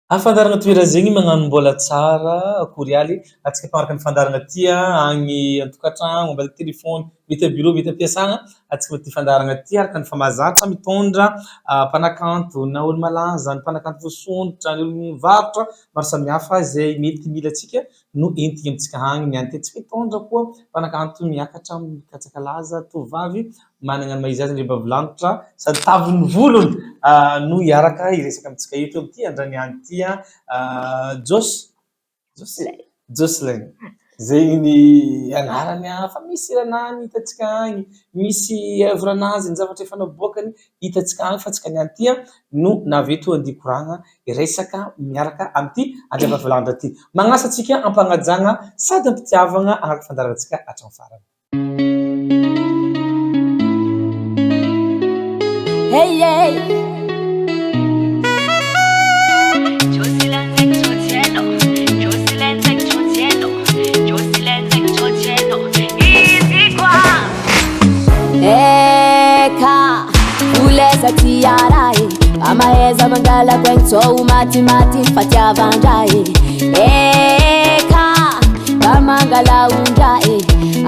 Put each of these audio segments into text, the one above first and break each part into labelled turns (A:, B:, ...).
A: Afandarana toera zegny magnano mbola tsara akory aly antsika mpanaraka ny fandarana ty agny an-tokantragno ambela telefôny mety à bureau mety am-piasagna antsika ty fandarana ty araka ny fa mahazatra mitondra mpanakanto na olo malaza ny mpanakanto voasondrotra ny olo mivarotra maro samihafa zay mety mila antsika no entigny amitsika agny niany ty tsy mitondra koa mpanakanto miakatra mikatsaka laza tovovavy managna ny maha izy azy ndre mba volanitra sady tavy ny volony no hiaraka hiresaka amitsika eto ty andraniany ty Jocelyn zegny ny anarany fa misy ranany hitantsika agny misy œuvranazy ny zavatra efa naboakany hitantsika agny fa antsika niany ty no navy eto andia koragna hiresaka miaraka amty andriamba volandra ty magnasa atsika ampanajagna sady ampitiavagna agnaty fandarantsika hatramy farany.
B: Hey, hey. Eka, uleza tiarai, amaeza mangala kwengso mati fatiavandai. Eka, kamangala undai,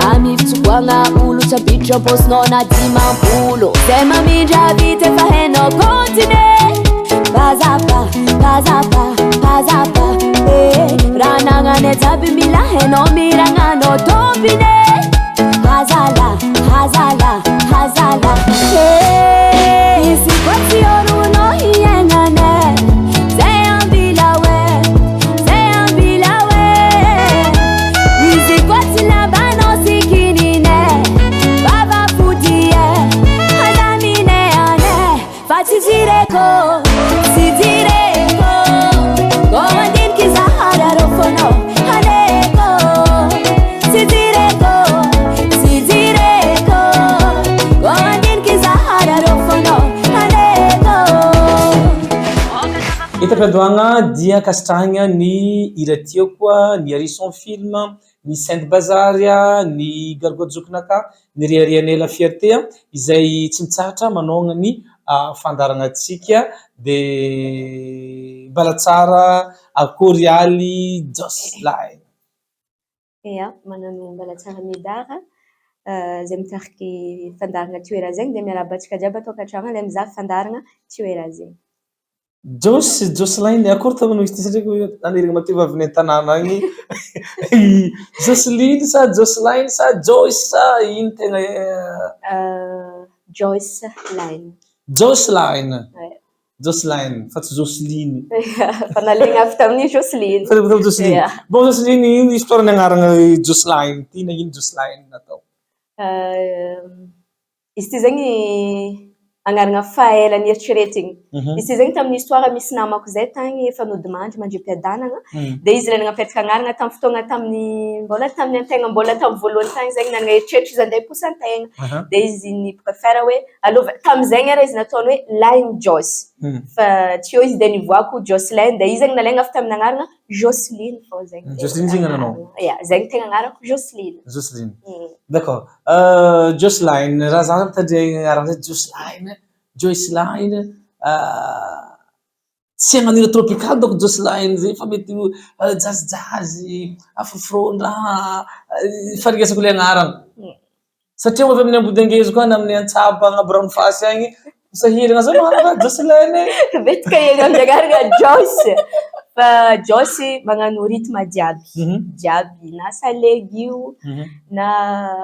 B: amiftsugwanga ulu chabitra posnona dimampulo. Sema minja vite faheno kontine. Pazapa, ranangane tabi mila heno mirangano topine. Hazala, hey, isi kwati oruno hiengane, zeambila we, isi kwati labano sikinine, baba fudie, hazamine ane, fati zireko, goandin kizahara rofono, haneko, sidireko.
A: Itapedoagna dia kasitrahagna ny iratia koa ny Harrison film ny Sainte Bazaria ny Gargojokinaka ny Riarianela Fierté izay tsy mitsahatra manôgna ny fandarana atsika de mbalatsara akory aly Jocelyn.
C: Ia, manano mbalatsara medara zay mitariky fandarana toera zegny de miarahaba antsika jiaby atao ankatragno le mizaha fandarana toera zegny.
A: Jocelyn akory tamanao izy ty satria anirigny mateva avy an-tanàna agny Jocelyn sa Jocelyn sa Joyce sa ino tegna Jocelyn fa tsy Jocelyn
C: fa nalegna avy tamin'ny Jocelyn.
A: Bon Jocelyn ino histoire agnarana Jocelyn ty na ino Jocelyn natao
C: izy ty zegny agnarana fahaelany eritreretigny. Izy ty zegny tamin'ny histoire misy namako zay tagny efa nodimandry mandrim-piadanagna de izy le nagnapetraka agnarana tamin'ny fotoagna tamin'ny mbola tamin'ny antegna mbola tamin'ny voalohany tagny zegny nanagna eritreritry izy andeha hiposy antegna de izy ny préfère hoe alova tamizegny ara izy nataony hoe Line Joyce fa tsy eo izy de nivoako Jocelyn de izy zegny nalaigna avy tamin'ny agnarana Jocelyn fô zegny.
A: Jocelyn zegny ananao?
C: Ia, zegny tegna agnarako Jocelyn.
A: D'accord. Jocelyn raha zany mitandregny agnarana Jocelyn tsy amanira tropical donc Jocelyn zay fa mety jazz afrofrondraha farigasako le agnarana satria avy amin'ny ambodingezo koa na amin'ny antsaba agnabo ranofasy agny sahiragna zao magnano Jocelyn
C: betika iegna amin'ny agnarana Joyce fa Joyce magnano rythme jiaby na salegy io na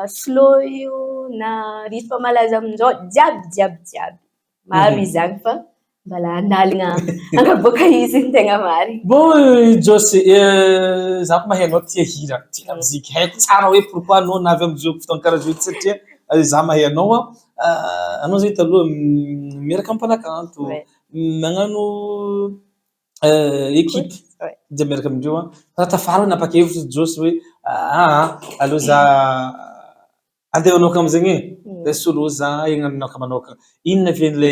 C: slow io na rythme malaza amin'izao jiaby maro izy agny fa mbala analigna agnaboaka izy ny tegna marigny.
A: Bon Joyce za ko mahay anao tia hira tia muziky haiko tsara hoe pourquoi anao navy amizao fotoagna karaha zao satria za mahay anao anao zay taloha miaraka amy mpanakanto magnano équipe de miaraka amindreo raha tafara napakevitra Joyce hoe allo za andeha manokana amizegny de solo za iaignanaka manokana ino navian'le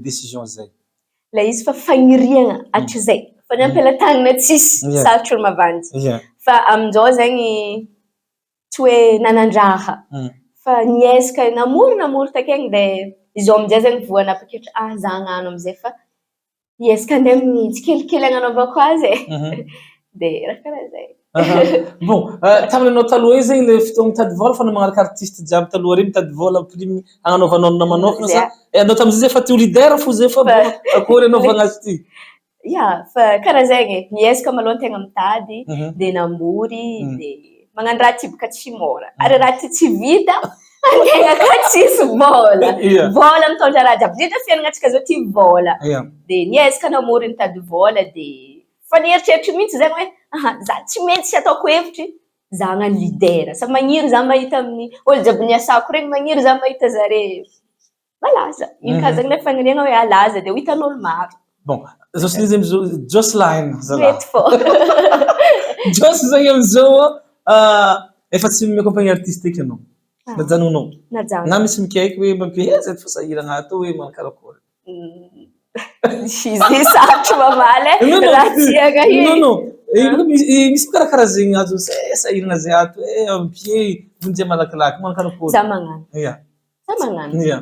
A: décision zay?
C: La izy fa fagniriagna hatrizay fa ny am-pelatanana tsisy sarotry olo mavandy fa amin'izao zegny tsy hoe nanandraha fa niezaka namory takegny de izy amin'izay zegny voa napakevitra za hagnano amizay fa Yes, kande amin'ny tsikelikely agnanaovako azy e. De raha karaha zay.
A: Bon, tamin'ny anao taloha zegny le fotoagna mitady vôla fa magnaraka artiste jiaby taloha regny mitady vôla prime agnanaovanao na manokana sa anao tamizay zay fa te leader fo zay fa akory anaovagna azy ty?
C: Ya, fa karaha zegny miezaka malôha tegna mitady de namory de magnano raha ty bôka tsy môra. Ary raha ty tsy vita antegna ka tsisy vôla. Vôla mitondra raha jiaby. Indrindra fiainagnantsika zao ty vôla. De niezaka namory nitady vôla de fa nieritreritry mihitsy zegny hoe za tsy mety tsy ataoko hevitry za hagnano leader. Sa magniry za mahita amin'ny olo jiaby niasako regny magniry za mahita zare malaza. Ino ka zegny le fagniriagna hoe alaza de ho hitan'olo maro.
A: Bon, zao sy izy amizao Jocelyn zala.
C: Mety fô.
A: Jos zegny amizao efa tsy mi-accompagne artistique ianao. Najanonao.
C: Najano.
A: Na misy mikaiky hoe mampihezy efa sahiragna ato hoe mankarakôry.
C: Izy sarotro mamaly raha tiagna hely.
A: Non. Misy karakara zegny azo sahiragna zay ato ampie vonjea malakilaky mankarakôry.
C: Za magnano.
A: Ia.
C: Za magnano.
A: Ia.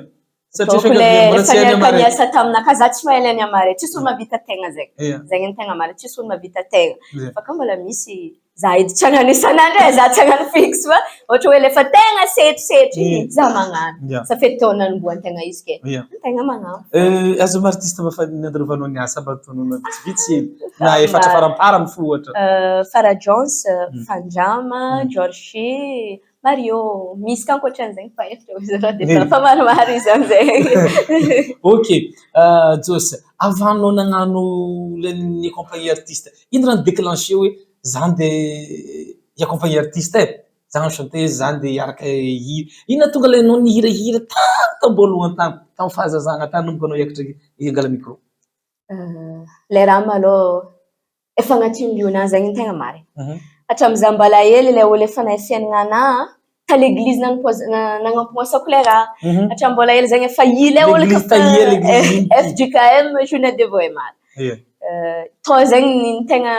C: Donc le fanniasa taminaka za tsy mahay lany amare tsisy olo mavita tegna zegny. Zegny ny tegna marina tsisy olo mavita tegna. Fa ka mbola misy za edy tsy hagnano isan'andro za tsy hagnano fixe fa ohatra hoe lefa tegna setrisetry za magnano. Sa fe taona anomboan-tegna izy ke. Tegna magnano.
A: Azo artiste mba fa nandravanao niasa mba ataonao vitsivitsy na efatra faramparany fo ohatra.
C: Farah Jones, Fanjama, Georgie, Mario, misy ka ankoatran'izegny fa efa de fa maromaro izy amizay.
A: Ok, Jos, avant anao nagnano ny compagnie artiste, ino raha déclenché hoe zany de i-accompagner artiste zany chanteuse zany de hiaraka hira. Ino tonga le anao nihirahira tamboalohany tany, tamy fahazazagna tany nomboka anao hiakatra hiangala micro?
C: Le raha malôha efa agnatin'ny liona zegny tegna marina. Hatramin'izaho mbola hely le olo efa nahay fiaignana ta l'église nagnampiasako le raha. Hatramin'ny mbola hely zegny efa ile olo ka FJKM journée de Voemara. Tô zegny ny tegna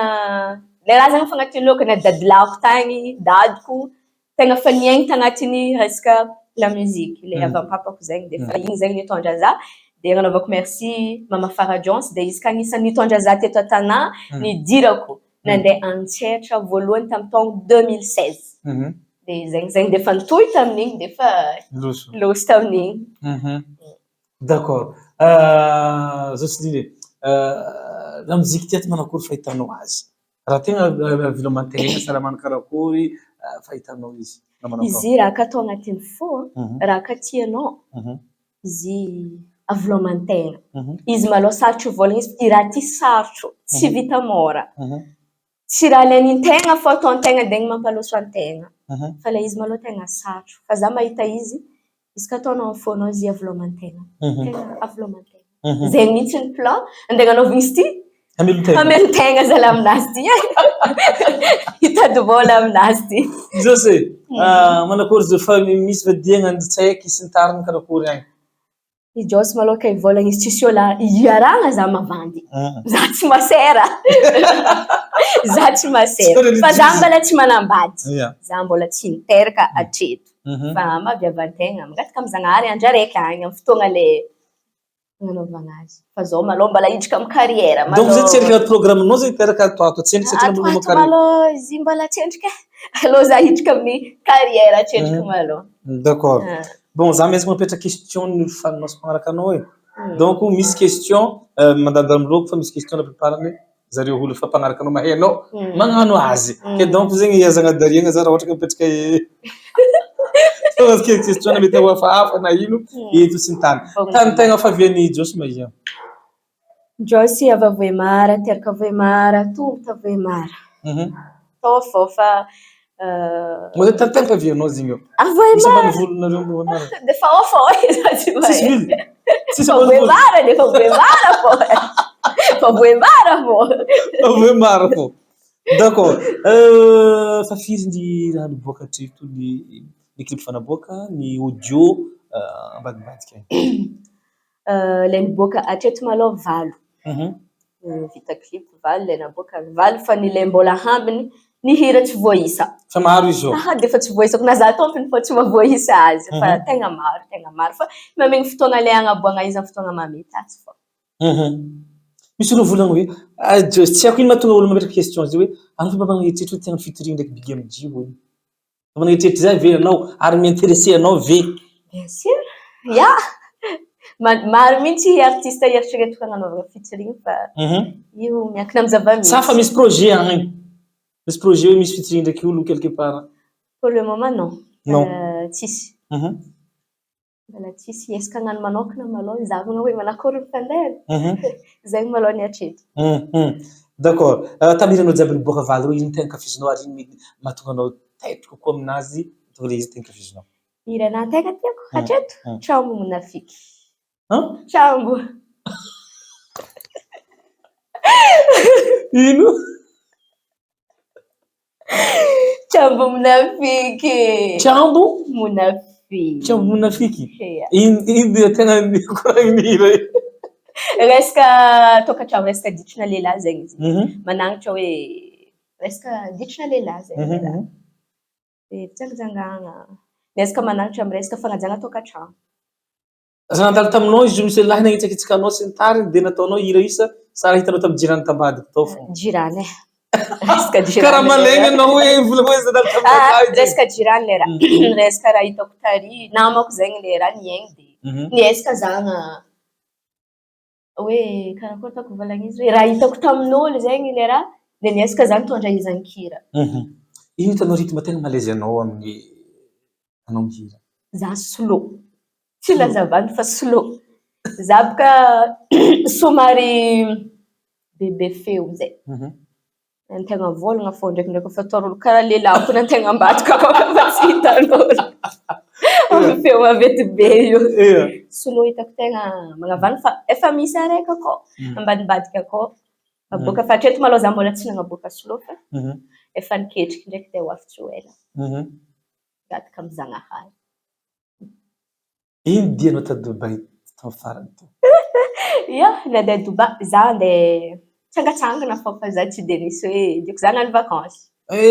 C: le raha zegny efa agnatin'ny lokany dadilahako tagny, dadiko tegna fa niaigny tagnatin'ny resaka la musique le avampapako zegny de fa igny zegny nitondra za. De agnanaovako merci Mama Farah Jones de izy ka agnisan'ny nitondra za teto an-tanà nidirako nandeha an-tsetra voalohany tamin'ny taogno 2016. De zegny de fa nitohy tamin'igny de fa loso tamin'igny.
A: D'accord. Jocelyne, la musique ty aty manakory fahitanao azy? Raha tegna viloman-tegna salamana karakory fahitanao izy?
C: Izy raha ka atao agnatiny fo, raha ka tianao, izy aviloman-tegna. Izy malôha sarotro vôlagna izy i raha ty sarotro, tsy vita môra. Tsy raha lenin-tegna fô ataon-tegna de igny mampaloso an-tegna. Fa le izy malôha tegna sarotro. Fa za mahita izy ka ataonao amin'ny fônao izy aviloman-tegna. Tegna aviloman-tegna. Zegny mihitsy ny plan andeha agnanaovana izy ty. Hamelon-tegna zala aminazy ty. Hitady vôla aminazy ty.
A: José, manakory zao fa misy vadiagna tsaiky sy ny tariny karakory agny?
C: I Jos malôha ka ivôlagna izy tsisy ôla iaragna za mavandy. Za tsy masera. Za tsy masera. Fa za mbola tsy manambady. Za mbola tsy niteraka hatreto. Fa mahaviavan-tegna mangataka amy Zagnahary andra raiky agny amy fotoagna le agnanaovagna azy. Fa zao malôha mbola hiditra amy carrière.
A: Donc zay tsy erika programmenao zay teraka ato tsendriky satria mbola amy carrière.
C: Malôha izy mbola tsendrika. Alô za hiditra amin'ny carrière tsendrika malôha.
A: D'accord. Bon, za mezaka mapetra question ny faninao sy magnaraka anao e. Donc misy question mandandany loko fa misy question napreparany zareo olo fa mpagnaraka anao mahainao magnano azy. Ke donc zegny azanadariagna za raha ohatra ka mipetraka question na mety hafahafa na ino eto sy ny tany. Tany tegna fa vian'ny Jos mahia.
C: Jos avy Voemara, teraka Voemara, tongotra Voemara. Tô fô fa
A: Mas ele tá pra ver nós, Zinho.
C: Voemara. De fa foi,
A: Se
C: Voemara, de Voemara, pô. Fa Voemara, pô.
A: Voemara, pô. D'accord. Fa fiz de lá no Boca Trito de clipe fanaboka, ni audio ambadimbadika.
C: Le Boca Trito malo valo. Vita clip valo, le na Boca valo fa ni le mbola hambiny. Ni hira tsy voaisa.
A: Fa maro izy io.
C: De fa tsy voaisako na za tompony fa tsy mavoaisa azy. Fa tegna maro, tegna maro. Fa mamegny fotoagna le agnaboagna izy amin'ny fotoagna mamety azy fô.
A: misy olo volagny hoe tsy haiko ino mahatonga olo mametraka question zay hoe anao fa mba magneritreritry hoe tegna featuring ndraiky Big MJ hoy. Magneritreritry zay ve anao ary miintéressé anao ve?
C: Bien sûr. Ya. Maro mihitsy artiste eritreretiko hanaovana featuring fa io miankina amin'ny zava-misy.
A: Sa fa misy projet agny. Misy projet hoe misy featuring ndraiky olo quelque part.
C: Pour le moment non.
A: Non.
C: Tsisy. Mbola tsisy esika hagnano manokana malôha zahavana hoe manakory ny fandehany. Zay malôha ny hatreto.
A: D'accord. Tamiranao jiaby niboaka valy reo ino tegna ankafizinao ary ino mahatonga anao taitry kokoa aminazy tonga le izy tegna ankafizinao?
C: Hira tegna tiako hatreto Trambo Monafiky.
A: Hein?
C: Trambo.
A: Ino?
C: Trambo Monafiky.
A: Trambo?
C: Monafiky.
A: Trambo Monafiky?
C: Ia.
A: Ino tegna nikoragny hira io?
C: Resaka tokantrano resaka ditrina lehilahy zegny izy. Managnitra hoe resaka ditrina lehilahy zegny. De fitsangajangana. Resaka managnitra amin'ny resaka fagnajana tokantrano.
A: Za nandalo taminao izy io misy lahy nagnitsakitsaka anao sy ny tariny de nataonao hira isa sa raha hitanao tamin'ny jirany tambadika tao fô.
C: Jirany e. Resaka jirany.
A: Karaha malegny anao hoe volagna hoe zandalo taminao.
C: Resaka jirany le raha. Resaka raha hitako tary namako zegny le raha niaigny de niezaka zagna hoe karakory ataoko volagny izy hoe raha hitako tamin'olo zegny le raha de niezaka zagny tondra izan-kira.
A: Ino hitanao rythme tegna malaise anao amin'ny anao mihira?
C: Za slow. Tsy lazavany fa slow. Za boka somary bebe feo zay. Ny tegna volagna fô ndraikindraiky fa ataon'olo karaha lehilahy fô ny tegna ambadika fa tsy hitan'olo. Amin'ny feo mavety be io. Slow hitako tegna magnavany fa efa misy araiky akao ambadimbadika akao. Aboaka fa hatreto malôha za mbola tsy nagnaboaka slow fa efa niketriky ndraiky de ho avy tsy ho ela. Gadaka amin'ny Zagnahary.
A: Ino dianao ta Dubai tao farany tao?
C: Ya, nandeha Dubai za andeha tsangatsangana fô fa za tsy de nisy hoe diako za hagnano vakansy.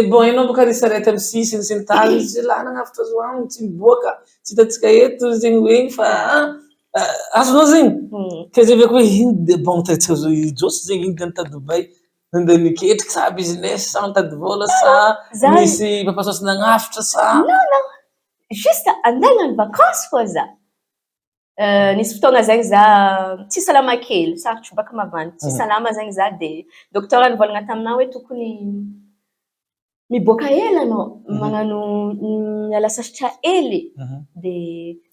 A: Bon ianao boka nisy arety amin'ny sisiny sy ny tariny sy lahy nagnavitra zoagny tsy miboaka tsy hitantsika eto zegny hoe fa azonao zegny? Ka zay avy hoe ino de bon taitsika josy zegny ino de ta Dubai nandeha niketriky sa business sa mitady vôla sa misy mpapasosy nagnafitra sa?
C: Non. Juste andeha hagnano vakansy fô za. Nisy fotoagna zegny za tsy salama kely sarotro baka mavandy tsy salama zegny za de dokotera nivolagna taminahy hoe tokony miboaka hely anao magnano miala sasatra hely de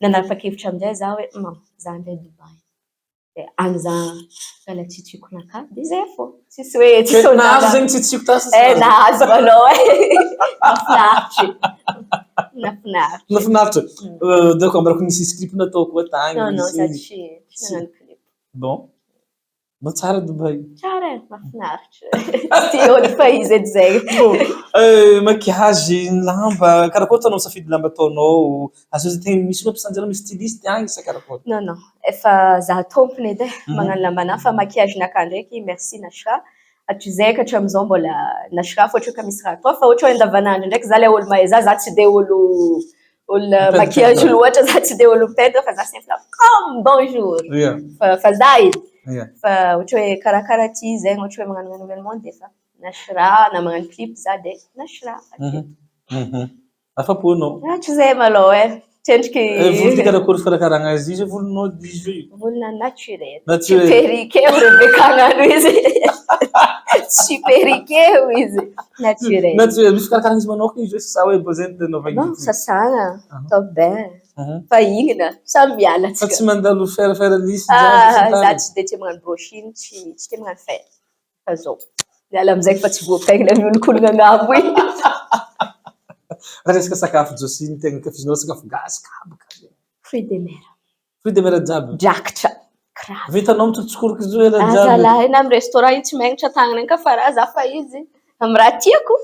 C: nanapa-kevitra aminjay za hoe za andeha Dubai de any za ngala tsitsikonaka de zay fô tsisy hoe tsisy
A: nahazo zegny tsitsiko tasy
C: nahazo malôha nafinaritra
A: nafinaritra donc ambarako nisy clip natao koa tagny
C: non za tsy nagnano clip
A: bon no tsara Dubai
C: tsara mafinaritra ty ôlo fa izy edy zegny
A: maquillage lamba karakory ataonao misafidy lamba ataonao azo tegna misy olo ampisanjana misy styliste agny sa karakory?
C: Non efa za tompony edy magnano lambanahy fa maquillage-naka ndraiky merci Nashra hatrizay ka hatramizao mbola Nashra fa ohatra ka misy raha atao fa ohatra hoe andavanandro ndraiky za le olo mahay za tsy de olo maquillage loatra za tsy de olo mipendre fa za simple comme bonjour fa za edy fa ohatra hoe karakara ty zegny ohatra hoe magnano renouvellement de fa Nashra na magnano clip za de Nashra
A: afapo anao
C: hatrizay malôha tsendriky
A: volo karakory fikarakaragna azy izy volonao bijou
C: volona naturel tsy perrique Rebecca agnano izy tsy perrique izy naturel
A: misy fikarakaragna izy manokana izy hoe sa hoe besoin de nova
C: non sasagna atao bain fahingina samy miala
A: fa tsy mandalo fer lisy
C: za tsy de tia magnano brushing tsy tia magnano fer fa zao miala amizay fa tsy voapegna miolokologna agnambo igny
A: resaka sakafo josiny tegna ankafizinao sakafo gasy kabaka
C: fruit de mer
A: jiaby
C: drakatra
A: vitanao mitotsokoroky zo ela jiaby
C: azalahy na amin'ny restaurant io tsy magnitra tagnana iny ka fa raha za fa izy amin'ny raha tiako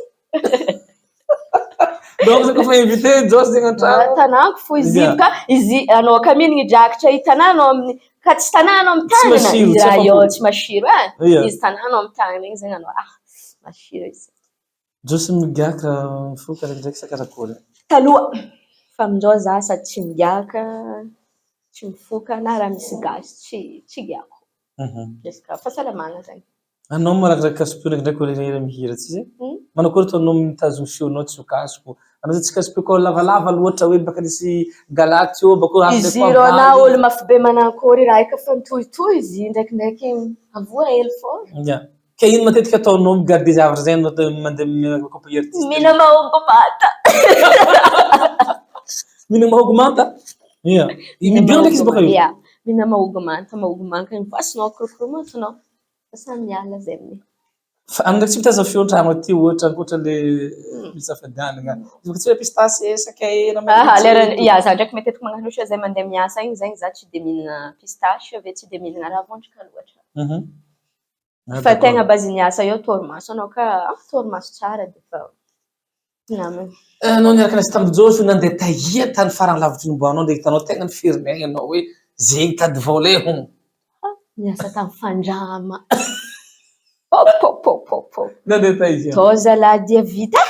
A: donc za kofa invité josy zegny antragno
C: tanako fo izy ka izy anao akaminigny drakatra hitananao amin'ny ka tsy tananao amin'ny tagnana izy raha io tsy masiro izy tananao amin'ny tagnana igny zegny anao masiro izy
A: josy migaka foka ndraiky sa karakory
C: taloha fa amin'izao za sady tsy migaka tsy mifoka na raha misy gasy tsy giako Resaka fahasalamana zany.
A: Anao marakaraka kasopionaka ndraiky olera mihira tsy zay? Manao kory toanao mitazona fionao tsy sokasoko. Anao zay tsy kasopiko lavalava loatra hoe baka nisy galaty io bako
C: Izy rô na olo mafy be manakôry raha eka fa nitohitohy izy ndraikindraiky avoa hely fô.
A: Ke ino matetika ataonao migarder zavatra zay anao mandeha miaccompagner artiste?
C: Mina mahomby mata.
A: Mina mahomby mata? Ia. Mibio ndraiky izy baka io?
C: Ia. Mina mahomby manta iny voasinao korokoromotonao. Asa miala zay amin'iny.
A: Fa andraiky tsy mitazona fiontrano aty ohatra ankoatran'le misafadianana. Izy baka tsy hoe pistasy sakay
C: Ia, za ndraiky matetiky magnano ohatra zay mandeha miasa igny zegny za tsy de mihinana pistache ave tsy de mihinana raha vondraka loatra. Fa tegna base-ny asa eo torimaso anao ka torimaso tsara de fa namany.
A: Anao niaraka nasy tamin'ny Jôsy nandeha taia tany farany lavitry nomboanao ndraiky hitanao tegna ny ferinay anao hoe zegny tady volet hono.
C: Niasa tamin'ny fandrama.
A: Nandeha taia.
C: Tô zalahy dia vita.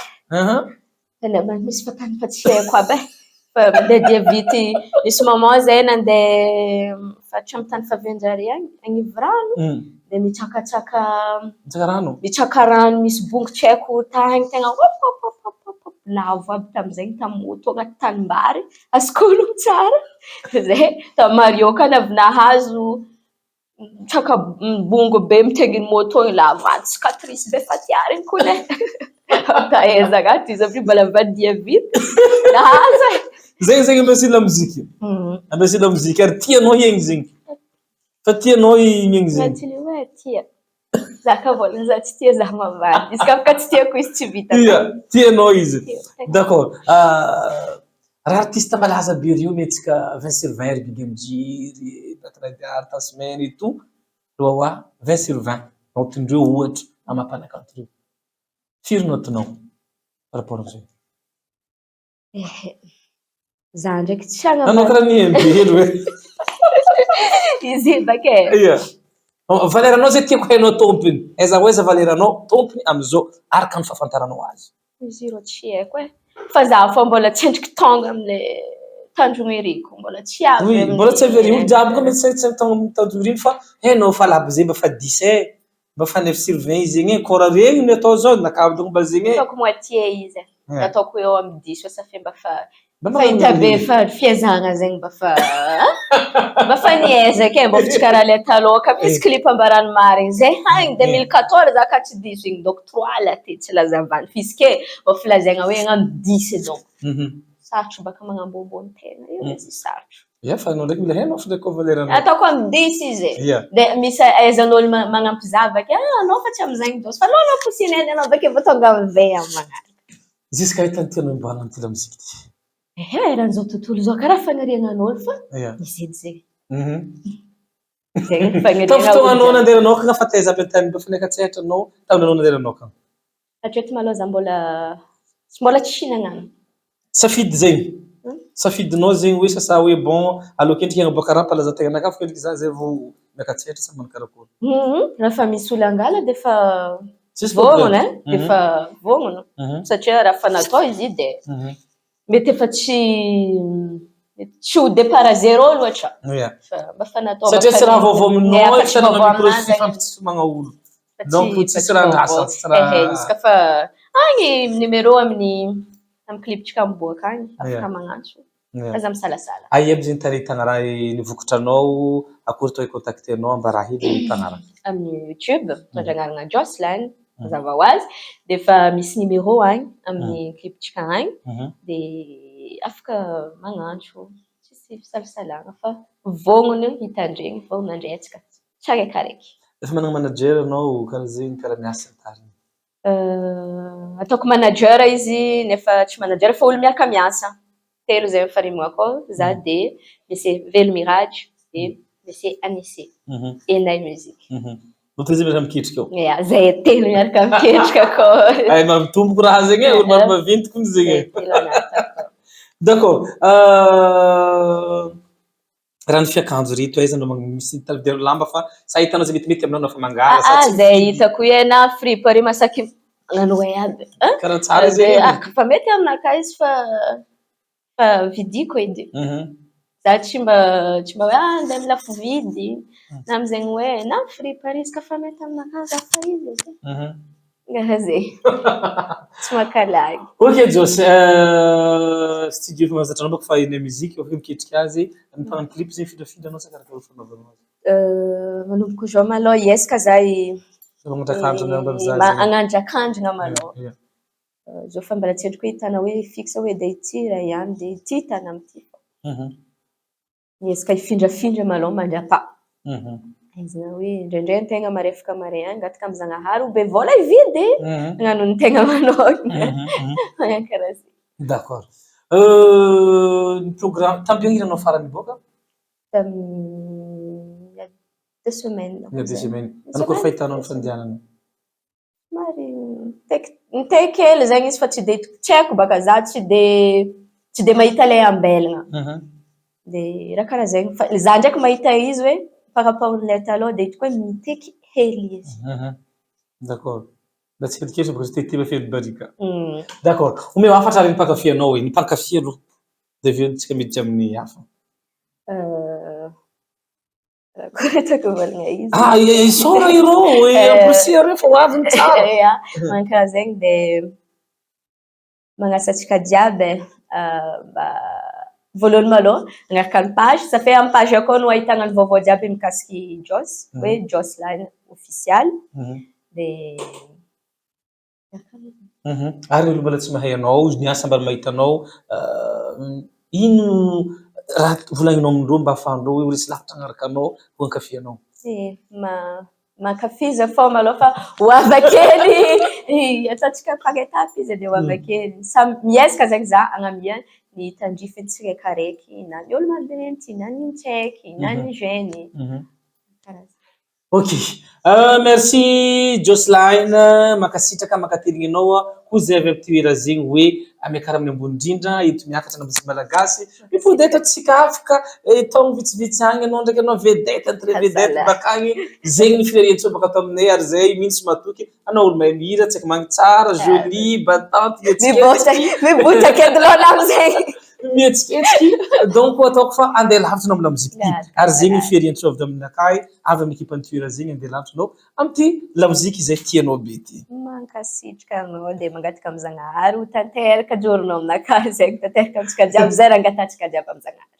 C: Tena misy fatany fa tsy haiko aby e. Fa mandeha dia vity misy moment zay nandeha fatra amy tany favenjare agny Ivorano. De mitsakatsaka rano misy bongo tsy haiko tany tegna lavo aby tamizegny tamy moto agnaty tanimbary askologno tsara. Zay tamy Marioka avy nahazo tsaka bongo be mitenginy moto igny lavo cicatrice be fatiary igny kone. Taheza agnaty izy avy mbola vadia vita. Nahazo e.
A: Zegny ambesy lamozika. Ambesy lamozika ary tianao igny zegny. Fa tianao igny zegny.
C: Tsy hoe tia. Zaka vola za tsy tia za mavady. Izy ka tsy tiako izy tsy vita.
A: Ia, tianao izy. D'accord. Raha artiste malaza be rio metsika 20/20 Big MJ, Patradiar, Tasmen et tout. Loa 20/20. Notindreo ohatra amapanakanto reo. Firy notinao par rapport am'zay?
C: Za ndraiky tsy agna.
A: Anao karaha niemby hely hoe.
C: Izy bake.
A: Ia. Valeranao zay tiako hainao tompony. Aiza ho aiza valeranao tompony amizao araka ny fahafantaranao azy.
C: Izy rô tsy haiko e. Fa za fô mbola tsy endriky tonga amle tanjogno eriko. Mbola tsy avy.
A: Oui, mbola tsy avy olo jiaby koa mety tsy tonga amin'ny tanjogno eriko fa hainao fa labo zay mba fa 10 mba fa 9/20 zegny e. Kôra regny ny atao zao nakavy mba zegny e.
C: Ataoko moitié izy. Ataoko eo amy 10 asa fe mba fa hita be fa fiezagna zegny mba fa niezaka e. Mba fa tsy karaha le taloha misy clip ambarany marigny zay hagny 2014 za ka tsy diso igny donc 3 la ty tsy lazavany fiske mba filazaigna hoe agnano 10 donc. Sarotro baka magnambômbôny tena io izy sarotro.
A: Ia fa anao ndraiky mila hainao fa ndraiky valeranao.
C: Ataoko amy 10 izy e. De misy aizan'olo magnampy za avake anao fa tsy amizegny dosy fa anao posineny anao avake vao tonga amy 20 amy magnaraka.
A: Ziska hitany tianao imboagna ty lamozika ty.
C: Rahan'izao tontolo zao karaha fanariagnan'olo fa misy edy zegny. Zegny fanariagna.
A: Tamin'ny fotoananao nandeha nanokana fa taiza aby antany mba fanekatsehatra anao tamin'ny anao nandeha nanokana.
C: Hatreto malôha za mbola tsy nagnano.
A: Safidy zegny. Safidinao zegny hoe sasa hoe bon aloko endriky agnaboaka raha mpalaza-tegnanakahy fa endriky za zay vao miakatsehatra sa manao karakôry.
C: Raha fa misy olo angala de fa vôgnono e. De fa vôgnono. Satria raha fa natao izy de mety efa tsy ho départ à zéro loatra. Mba fa natao.
A: Satria tsy raha vaovao aminao tsy raha micro fampitsimagna olo. Donc tsisy raha andrasa tsisy raha.
C: Izy ka fa agny numéro amin'ny cliptsika miboaka agny afaka magnantso. Aza misalasala.
A: Aia aby zegny taritagna raha nivokatranao akory atao icontactenao mba raha hely mitanarana.
C: Amin'ny YouTube andragnarana Jocelyn mazava ho azy de fa misy numéro agny amin'ny cliptsika agny de afaka magnantso tsisy fisalasalagna fa vôgnono hitandregny vôgnono andretsika tsara ekaraiky.
A: Efa managna manager anao karaha zegny karaha miasa tariny.
C: Ataoko manager izy nefa tsy manager fa olo miaraka miasa. Telo zay mifarimo akao za de misy Velo Mirage de misy Anissé. Enay musique.
A: Notizy miaraka miketrika ao.
C: Ia, zay telo miaraka miketrika akao.
A: Ay mamitomboko raha zegny e, olo maro maventy kony zegny. D'accord. Raha ny fiakanjo reto aiza anao misy tavidero lamba fa sa hitanao zay metimety aminao na fa mangala sa tsy.
C: Zay hitako hoe na fripo ary masaky magnano hoe aby.
A: Karaha tsara zegny.
C: Fa mety aminakahy izy fa vidiko edy. za tsy mba hoe andeha amy lafo vidy na amizegny hoe na free Paris ka fa mety aminakahy za fa izy ngara zay tsy makalagy.
A: Ok Josy, studio efa mahazatra anao baka fa eny musique afaka miketriky azy mipanano clip zegny findrafindranao sa karakara fanaovanao azy?
C: Manomboko zao malôha iesaka za agnandra akanjona malôha. Zao fa mbola tsy endriko hoe hitana hoe fixe hoe de ty raha ihany de ty hitana amity. Iesaka ifindrafindra malôha mandra-pa. Izy na hoe indraindray an-tegna marefaka mare angataka amy Zagnahary be vôla hividy hagnano ny tegna manôkana. Karaha zay.
A: D'accord. Ny programme tampiohira anao farany niboaka?
C: Il y a 2 semaines.
A: Il y a 2 semaines. Ano koa fahitanao ny fandehanana?
C: Mitay kely zegny izy fa tsy haiko baka za tsy de mahita lay ambelagna. De raha karaha zegny fa za ndraiky mahita izy hoe par rapport amilay taloha de hitako hoe miteky hely izy.
A: D'accord. Da tsy kelikely baka te mafedy barika. D'accord. Omeo afatra ary ny mpankafy hoe ny mpankafy aloha. De aveo tsika miditra amin'ny hafa.
C: Koa hitako volagna izy.
A: Isaora irô amposia reo fa ho avy ny tsara.
C: Mankaraha zegny de magnasa antsika jiaby mba voalohany malôha agnaraka ny page ça fait amy page akao no ahitana ny vaovao jiaby mikasiky Joss hoe Jossline official de
A: ary olo mbola tsy mahay anao ny asa mba mahita anao ino raha volagninao amindreo mba ahafahandreo hoe tsy lavitra agnaraka anao ho ankafy anao?
C: Mankafiza fô malôha fa hoavakely ataontsika par étape izy de hoavakely miezaka zegny za agnamia ny tandrify tsiraikaraiky na ny olo madinidy na ny tsy haiky na ny jeune.
A: Ok. Merci Jossline makasitraka makateligny anao ho zay avy amty toera zegny hoe amiakara amin'ny ambony indrindra eto miakatra nambatsy malagasy mipody eto atsika afaka taogno vitsivitsy agny anao ndraiky anao vedette entre vedette bakagny zegny ny firariantsika baka ato aminay ary zay mintsy matoky anao olo mahay mihira tsaiky magny tsara jolie batante
C: mibotraky edilona amizegny
A: mietsiketsiky donc ataoko fa andeha lavitra anao amina mozika ty ary zegny fihariantsika avy aminakahy avy amin'ny ekipan'ny toera zegny andeha lavitra anao amty lamozika izay tianao be ty.
C: Mankasitraka anao de mangataka amy Zagnahary ho tanteraka joronao aminakahy zegny tanteraka amitsika jiaby zay raha angatantsika jiaby amy Zagnahary.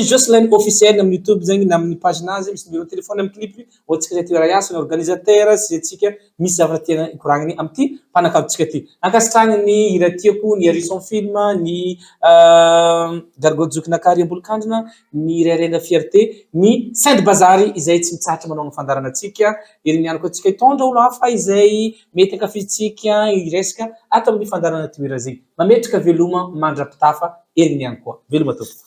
A: Jossline officiel amin'ny YouTube zegny na amin'ny page-nazy misy numéro téléphone amin'ny clip ohatsika zay toera iasa ny organisateur sy atsika misy zavatra tiana ikoragniny amty mpanakavitsika ty ankasitragny ny hira tiako ny Harrison film ny Gargojokinakary ambolokandrina ny Rairenga fierté ny Sainte Bazary izay tsy mitsahatra manao ny fandaranatsika ery niany koa atsika hitondra olo hafa izay mety ankafitsika iresaka ato amin'ny fandarana toera zegny mametraka veloma mandrapitafa ery niany koa veloma tompoko.